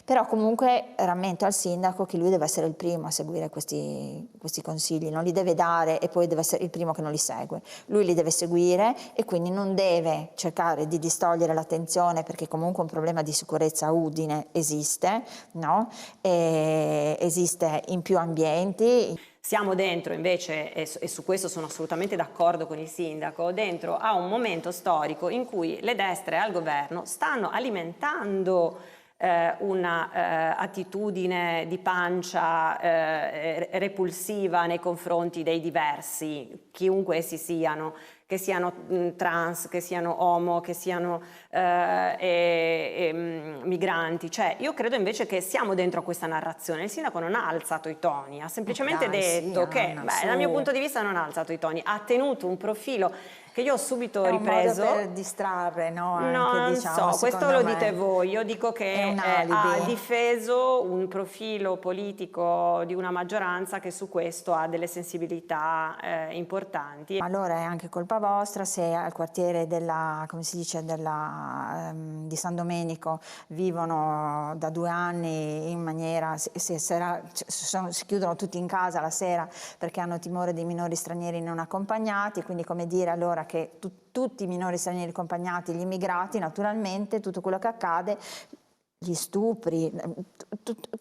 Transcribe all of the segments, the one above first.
Però comunque rammento al sindaco che lui deve essere il primo a seguire questi consigli, non li deve dare e poi deve essere il primo che non li segue. Lui li deve seguire e quindi non deve cercare di distogliere l'attenzione, perché comunque un problema di sicurezza a Udine esiste, no? Esiste in più ambienti. Siamo dentro invece, e su questo sono assolutamente d'accordo con il sindaco, dentro a un momento storico in cui le destre al governo stanno alimentando una attitudine di pancia repulsiva nei confronti dei diversi, chiunque essi siano, che siano trans, che siano omo, che siano migranti. Cioè, io credo invece che siamo dentro a questa narrazione. Il sindaco non ha alzato i toni, ha semplicemente detto che, dal mio punto di vista non ha alzato i toni, ha tenuto un profilo che io ho subito ripreso. È un modo per distrarre, no? Anche, non diciamo, so, questo lo dite voi, io dico che ha difeso un profilo politico di una maggioranza che su questo ha delle sensibilità importanti. Allora è anche colpa vostra se al quartiere della, come si dice, di San Domenico vivono da 2 anni in maniera, si chiudono tutti in casa la sera perché hanno timore di minori stranieri non accompagnati, quindi come dire allora che tutti i minori stranieri accompagnati, gli immigrati, naturalmente tutto quello che accade, gli stupri,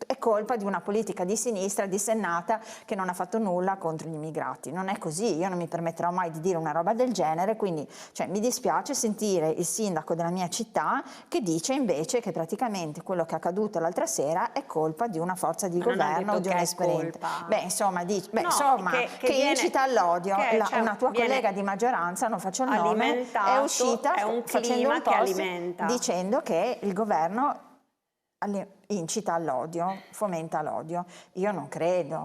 è colpa di una politica di sinistra dissennata che non ha fatto nulla contro gli immigrati. Non è così, io non mi permetterò mai di dire una roba del genere, quindi cioè, mi dispiace sentire il sindaco della mia città che dice invece che praticamente quello che è accaduto l'altra sera è colpa di una forza di governo o di un esponente. Beh, insomma, che incita all'odio. Una tua collega di maggioranza, non faccio il nome, è uscita facendo un post dicendo che il governo incita all'odio, fomenta l'odio. Io non credo.